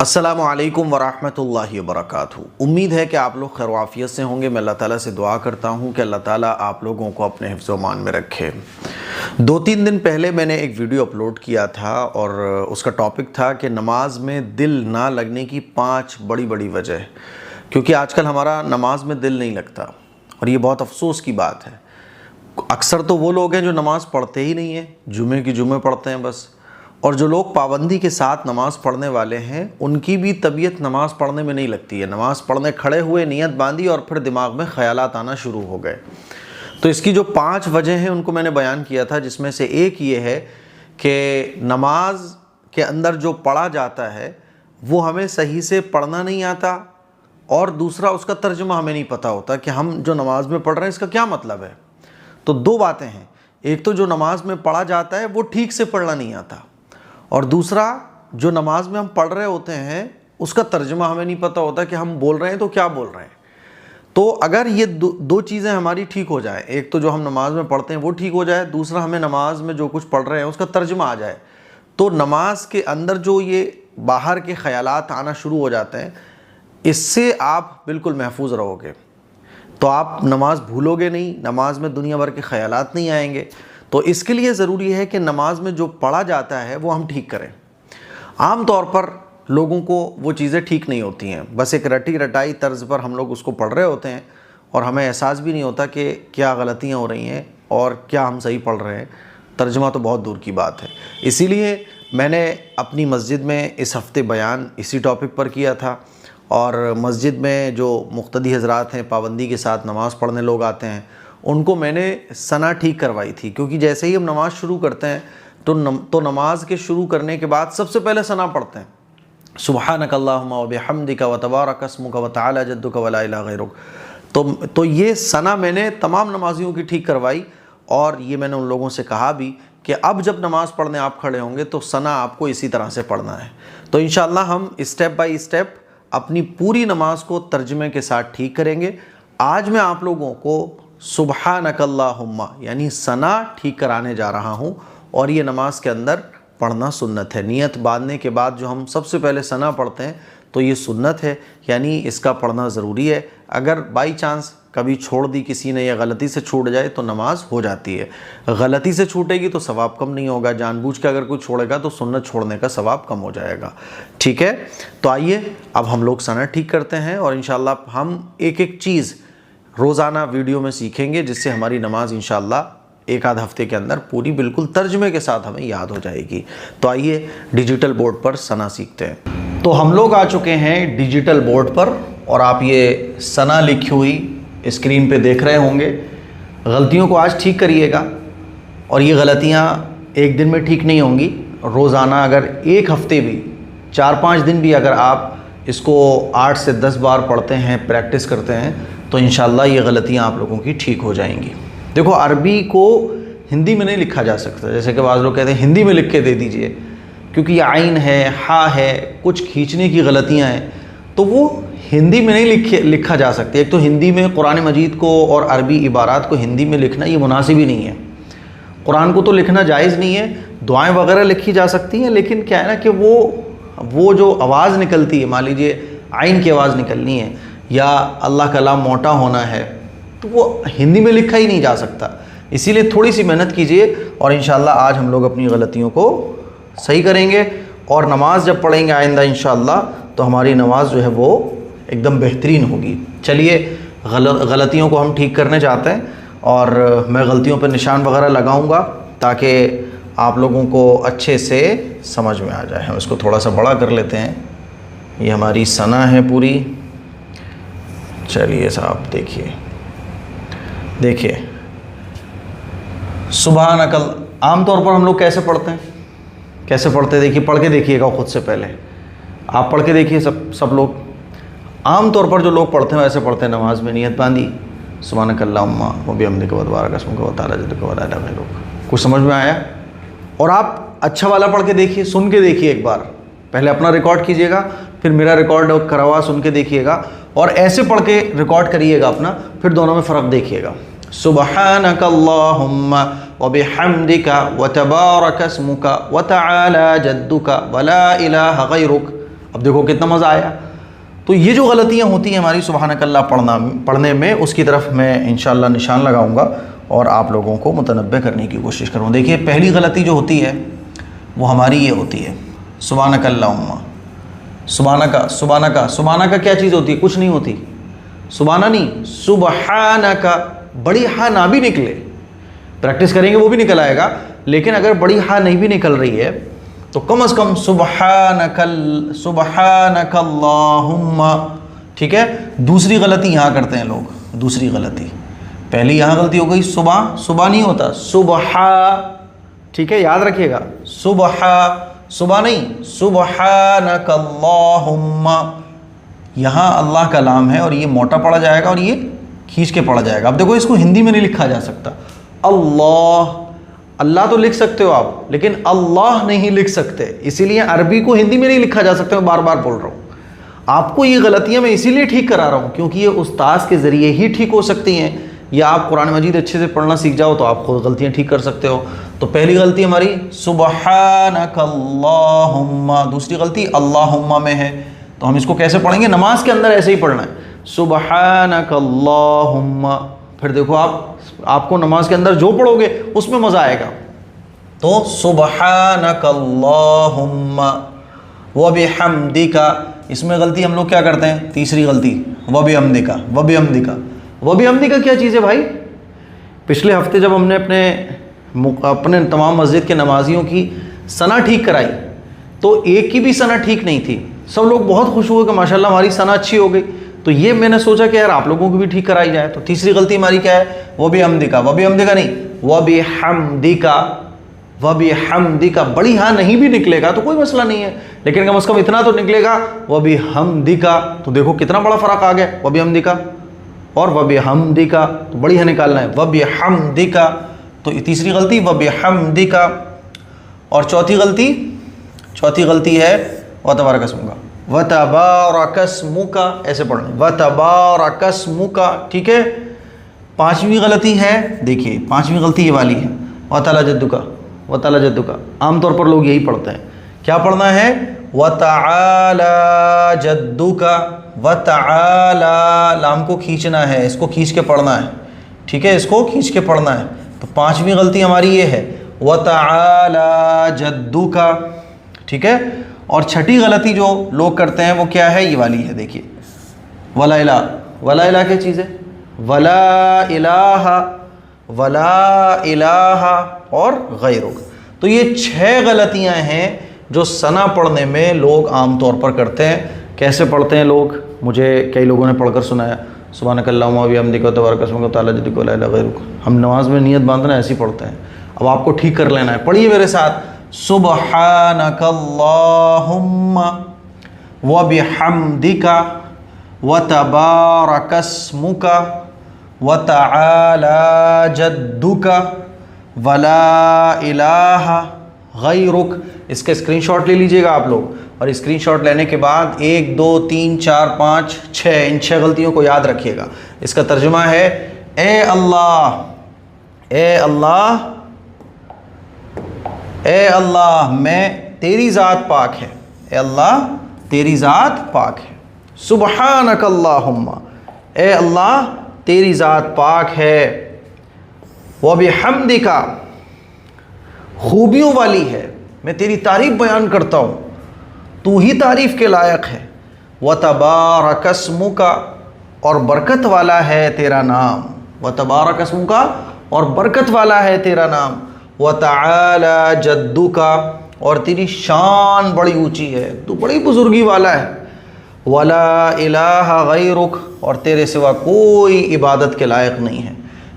السلام علیکم ورحمۃ اللہ وبرکاتہ۔ امید ہے کہ آپ لوگ خیر و عافیت سے ہوں گے۔ میں اللہ تعالیٰ سے دعا کرتا ہوں کہ اللہ تعالیٰ آپ لوگوں کو اپنے حفظ و امان میں رکھے۔ 2-3 دن پہلے میں نے ایک ویڈیو اپلوڈ کیا تھا اور اس کا ٹاپک تھا کہ نماز میں دل نہ لگنے کی 5 بڑی وجہ، کیونکہ آج کل ہمارا نماز میں دل نہیں لگتا اور یہ بہت افسوس کی بات ہے۔ اکثر تو وہ لوگ ہیں جو نماز پڑھتے ہی نہیں ہیں، جمعے کی جمعے پڑھتے ہیں بس، اور جو لوگ پابندی کے ساتھ نماز پڑھنے والے ہیں ان کی بھی طبیعت نماز پڑھنے میں نہیں لگتی ہے۔ نماز پڑھنے کھڑے ہوئے نیت باندھی اور پھر دماغ میں خیالات آنا شروع ہو گئے۔ تو اس کی جو 5 وجہ ہیں ان کو میں نے بیان کیا تھا، جس میں سے ایک یہ ہے کہ نماز کے اندر جو پڑھا جاتا ہے وہ ہمیں صحیح سے پڑھنا نہیں آتا، اور دوسرا اس کا ترجمہ ہمیں نہیں پتہ ہوتا کہ ہم جو نماز میں پڑھ رہے ہیں اس کا کیا مطلب ہے۔ تو 2 باتیں ہیں، ایک تو جو نماز میں پڑھا جاتا ہے وہ ٹھیک سے پڑھنا نہیں آتا، اور دوسرا جو نماز میں ہم پڑھ رہے ہوتے ہیں اس کا ترجمہ ہمیں نہیں پتہ ہوتا کہ ہم بول رہے ہیں تو کیا بول رہے ہیں۔ تو اگر یہ دو چیزیں ہماری ٹھیک ہو جائیں، ایک تو جو ہم نماز میں پڑھتے ہیں وہ ٹھیک ہو جائے، دوسرا ہمیں نماز میں جو کچھ پڑھ رہے ہیں اس کا ترجمہ آ جائے، تو نماز کے اندر جو یہ باہر کے خیالات آنا شروع ہو جاتے ہیں اس سے آپ بالکل محفوظ رہو گے۔ تو آپ نماز بھولو گے نہیں، نماز میں دنیا بھر کے خیالات نہیں آئیں گے۔ تو اس کے لیے ضروری ہے کہ نماز میں جو پڑھا جاتا ہے وہ ہم ٹھیک کریں۔ عام طور پر لوگوں کو وہ چیزیں ٹھیک نہیں ہوتی ہیں، بس ایک رٹی رٹائی طرز پر ہم لوگ اس کو پڑھ رہے ہوتے ہیں اور ہمیں احساس بھی نہیں ہوتا کہ کیا غلطیاں ہو رہی ہیں اور کیا ہم صحیح پڑھ رہے ہیں۔ ترجمہ تو بہت دور کی بات ہے۔ اسی لیے میں نے اپنی مسجد میں اس ہفتے بیان اسی ٹاپک پر کیا تھا، اور مسجد میں جو مقتدی حضرات ہیں، پابندی کے ساتھ نماز پڑھنے لوگ آتے ہیں، ان کو میں نے ثنا ٹھیک کروائی تھی، کیونکہ جیسے ہی ہم نماز شروع کرتے ہیں تو نماز کے شروع کرنے کے بعد سب سے پہلے ثنا پڑھتے ہیں، سبحانک اللہم وبحمدک وتبارک اسمک وتعالی جدک ولا الہ غیرک۔ تو یہ ثنا میں نے تمام نمازیوں کی ٹھیک کروائی، اور یہ میں نے ان لوگوں سے کہا بھی کہ اب جب نماز پڑھنے آپ کھڑے ہوں گے تو ثنا آپ کو اسی طرح سے پڑھنا ہے۔ تو انشاءاللہ ہم اسٹیپ بائی اسٹیپ اپنی پوری نماز کو ترجمے کے ساتھ ٹھیک کریں گے۔ آج میں آپ لوگوں کو سبحانک اللہم یعنی ثنا ٹھیک کرانے جا رہا ہوں، اور یہ نماز کے اندر پڑھنا سنت ہے۔ نیت باندھنے کے بعد جو ہم سب سے پہلے ثنا پڑھتے ہیں تو یہ سنت ہے، یعنی اس کا پڑھنا ضروری ہے۔ اگر بائی چانس کبھی چھوڑ دی کسی نے یا غلطی سے چھوٹ جائے تو نماز ہو جاتی ہے، غلطی سے چھوٹے گی تو ثواب کم نہیں ہوگا، جان بوجھ کے اگر کوئی چھوڑے گا تو سنت چھوڑنے کا ثواب کم ہو جائے گا۔ ٹھیک ہے، تو آئیے اب ہم لوگ ثنا ٹھیک کرتے ہیں، اور انشاءاللہ ہم ایک چیز روزانہ ویڈیو میں سیکھیں گے جس سے ہماری نماز انشاءاللہ 1-8 ہفتے کے اندر پوری بالکل ترجمے کے ساتھ ہمیں یاد ہو جائے گی۔ تو آئیے ڈیجیٹل بورڈ پر ثنا سیکھتے ہیں۔ تو ہم لوگ آ چکے ہیں ڈیجیٹل بورڈ پر، اور آپ یہ ثنا لکھی ہوئی اسکرین پہ دیکھ رہے ہوں گے۔ غلطیوں کو آج ٹھیک کریے گا، اور یہ غلطیاں ایک دن میں ٹھیک نہیں ہوں گی، روزانہ اگر 1 ہفتے بھی 4-5 دن بھی اگر آپ اس کو 8 سے 10 بار پڑھتے ہیں، پریکٹس کرتے ہیں، تو انشاءاللہ یہ غلطیاں آپ لوگوں کی ٹھیک ہو جائیں گی۔ دیکھو، عربی کو ہندی میں نہیں لکھا جا سکتا، جیسے کہ بعض لوگ کہتے ہیں ہندی میں لکھ کے دے دیجئے، کیونکہ یہ عین ہے، ہا ہے، کچھ کھینچنے کی غلطیاں ہیں، تو وہ ہندی میں نہیں لکھا جا سکتے۔ ایک تو ہندی میں قرآن مجید کو اور عربی عبارات کو ہندی میں لکھنا یہ مناسب ہی نہیں ہے۔ قرآن کو تو لکھنا جائز نہیں ہے، دعائیں وغیرہ لکھی جا سکتی ہیں، لیکن کیا ہے نا کہ وہ جو آواز نکلتی ہے، مان لیجیے عین کی آواز نکلنی ہے یا اللہ کا لام موٹا ہونا ہے، تو وہ ہندی میں لکھا ہی نہیں جا سکتا۔ اسی لیے تھوڑی سی محنت کیجئے، اور انشاءاللہ آج ہم لوگ اپنی غلطیوں کو صحیح کریں گے، اور نماز جب پڑھیں گے آئندہ انشاءاللہ تو ہماری نماز جو ہے وہ ایک دم بہترین ہوگی۔ چلیے، غلطیوں کو ہم ٹھیک کرنے چاہتے ہیں، اور میں غلطیوں پہ نشان وغیرہ لگاؤں گا تاکہ آپ لوگوں کو اچھے سے سمجھ میں آ جائے۔ ہم اس کو تھوڑا سا بڑا کر لیتے ہیں، یہ ہماری ثنا ہے پوری۔ چلیے صاحب، دیکھیے سبحانک عام طور پر ہم لوگ کیسے پڑھتے ہیں، دیکھیے پڑھ کے دیکھیے گا خود سے، پہلے آپ پڑھ کے دیکھیے سب لوگ۔ عام طور پر جو لوگ پڑھتے ہیں ویسے پڑھتے ہیں، نماز میں نیت باندھی، سبحانک اللہم وبحمدک وتبارک اسمک وتعالی جدک ولا الہ غیرک۔ کچھ سمجھ میں آیا؟ اور آپ اچھا والا پڑھ کے دیکھیے، سن کے دیکھیے ایک بار، پہلے اپنا ریکارڈ کیجئے گا، پھر میرا ریکارڈ کرا ہوا سن کے دیکھیے گا، اور ایسے پڑھ کے ریکارڈ کریے گا اپنا، پھر دونوں میں فرق دیکھیے گا۔ سبحانک اللہم وبحمدک وتبارک اسمک وتعالی جدک ولا الہ غیرک۔ اب دیکھو کتنا مزہ آیا. تو یہ جو غلطیاں ہوتی ہیں ہماری سبحانک اللہ پڑھنے میں، اس کی طرف میں انشاءاللہ نشان لگاؤں گا اور آپ لوگوں کو متنبہ کرنے کی کوشش کروں. دیکھیے پہلی غلطی جو ہوتی ہے وہ ہماری یہ ہوتی ہے، سبحانک اللہم. سبحانک کیا چیز ہوتی ہے؟ کچھ نہیں ہوتی. سبحانہ نہیں، سبحانک. بڑی ہاں نہ بھی نکلے، پریکٹس کریں گے وہ بھی نکل آئے گا، لیکن اگر بڑی ہاں نہیں بھی نکل رہی ہے تو کم از کم سبحانک اللہم. ٹھیک ہے. دوسری غلطی یہاں کرتے ہیں لوگ، دوسری غلطی، پہلی یہاں غلطی ہو گئی، صبح نہیں ہوتا، صبح. ٹھیک ہے، یاد رکھیے گا، صبح نہیں، سبحانک اللہم. یہاں اللہ کا لام ہے اور یہ موٹا پڑھا جائے گا اور یہ کھینچ کے پڑھا جائے گا. اب دیکھو اس کو ہندی میں نہیں لکھا جا سکتا. اللہ تو لکھ سکتے ہو آپ، لیکن اللہ نہیں لکھ سکتے، اسی لیے عربی کو ہندی میں نہیں لکھا جا سکتا. میں بار بار بول رہا ہوں آپ کو، یہ غلطیاں میں اسی لیے ٹھیک کرا رہا ہوں کیونکہ یہ استاذ کے ذریعے ہی ٹھیک ہو سکتی ہیں، یا آپ قرآن مجید اچھے سے پڑھنا سیکھ جاؤ تو آپ خود غلطیاں ٹھیک کر سکتے ہو. تو پہلی غلطی ہماری سبحانک اللہم. دوسری غلطی اللہم میں ہے، تو ہم اس کو کیسے پڑھیں گے؟ نماز کے اندر ایسے ہی پڑھنا ہے، سبحانک اللہم. پھر دیکھو آپ کو نماز کے اندر جو پڑھو گے اس میں مزہ آئے گا. تو سبحانک اللہم وبحمدک. اس میں غلطی ہم لوگ کیا کرتے ہیں؟ تیسری غلطی، وبحمدک. وبحمدک کیا چیز ہے بھائی؟ پچھلے ہفتے جب ہم نے اپنے تمام مسجد کے نمازیوں کی ثنا ٹھیک کرائی تو ایک کی بھی ثنا ٹھیک نہیں تھی. سب لوگ بہت خوش ہوئے کہ ماشاءاللہ ہماری ثنا اچھی ہو گئی. تو یہ میں نے سوچا کہ یار آپ لوگوں کو بھی ٹھیک کرائی جائے. تو تیسری غلطی ہماری کیا ہے؟ وبحمدک. وبحمدک نہیں، وبحمدک. وبحمدک. بڑی ہاں نہیں بھی نکلے گا تو کوئی مسئلہ نہیں ہے، لیکن کم از کم اتنا تو نکلے گا وبحمدک. تو دیکھو کتنا بڑا فرق آ گیا، وبحمدک اور وبحمدک. تو بڑی ہاں نکالنا ہے، وبحمدک. تو تیسری غلطی وبحمدک. اور چوتھی غلطی ہے وتبارک اسمک. وتبارک اسمک ایسے پڑھنا، وتبارک اسمک. ٹھیک ہے. پانچویں غلطی ہے، دیکھیے پانچویں غلطی یہ والی ہے، وتعالی جدک. وتعالی جدک عام طور پر لوگ یہی پڑھتے ہیں. کیا پڑھنا ہے؟ وتعالی جدک. وتعالی لام کو کھینچنا ہے، اس کو کھینچ کے پڑھنا ہے. ٹھیک ہے، اس کو کھینچ کے پڑھنا ہے. تو پانچویں غلطی ہماری یہ ہے، وتعالی جدک. ٹھیک ہے. اور چھٹی غلطی جو لوگ کرتے ہیں وہ کیا ہے؟ یہ والی ہے، دیکھیے ولا الہ. ولا الہ کیا چیز ہے؟ ولا الہ، ولا الہ اور غیرک. تو یہ 6 غلطیاں ہیں جو ثنا پڑھنے میں لوگ عام طور پر کرتے ہیں. کیسے پڑھتے ہیں لوگ؟ مجھے کئی لوگوں نے پڑھ کر سنایا، سبحانک اللہم وبحمدک وتبارک اسمک وتعالی جدک ولا الہ غیرک. ہم نماز میں نیت باندھنا ایسے ہی پڑھتے ہیں. اب آپ کو ٹھیک کر لینا ہے. پڑھیے میرے ساتھ، سبحانک اللہم وبحمدک وتبارک اسمک وتعالی جدک ولا الہ غیرک. اس کا اسکرین شاٹ لے لیجئے گا آپ لوگ، اور اسکرین شاٹ لینے کے بعد 1 2 3 4 5 6 ان 6 غلطیوں کو یاد رکھیے گا. اس کا ترجمہ ہے، اے اللہ، اے اللہ، اے اللہ میں تیری ذات پاک ہے. اے اللہ تیری ذات پاک ہے. سبحانک اللہم، اے اللہ تیری ذات پاک ہے. وبحمدک خوبیوں والی ہے، میں تیری تعریف بیان کرتا ہوں، تو ہی تعریف کے لائق ہے. وتبارک اسمک اور برکت والا ہے تیرا نام. وتبارک اسمک اور برکت والا ہے تیرا نام. وتعالی جدک اور تیری شان بڑی اونچی ہے، تو بڑی بزرگی والا ہے. ولا الہ غیرک اور تیرے سوا کوئی عبادت کے لائق نہیں ہے،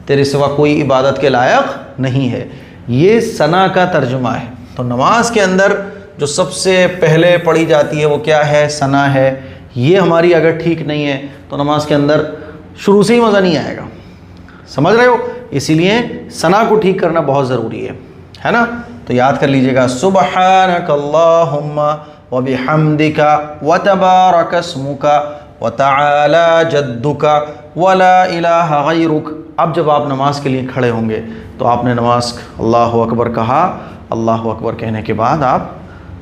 تیرے سوا کوئی عبادت کے لائق نہیں ہے. یہ ثنا کا ترجمہ ہے. تو نماز کے اندر جو سب سے پہلے پڑھی جاتی ہے وہ کیا ہے؟ ثنا ہے. یہ ہماری اگر ٹھیک نہیں ہے تو نماز کے اندر شروع سے ہی مزہ نہیں آئے گا. سمجھ رہے ہو؟ اسی لیے ثنا کو ٹھیک کرنا بہت ضروری ہے نا. تو یاد کر لیجئے گا، سبحانک اللہم وبحمدک وتبارک اسمک وتعالی جدک ولا الہ غیرک. اب جب آپ نماز کے لیے کھڑے ہوں گے تو آپ نے نماز اللہ اکبر کہا. اللہ اکبر کہنے کے بعد آپ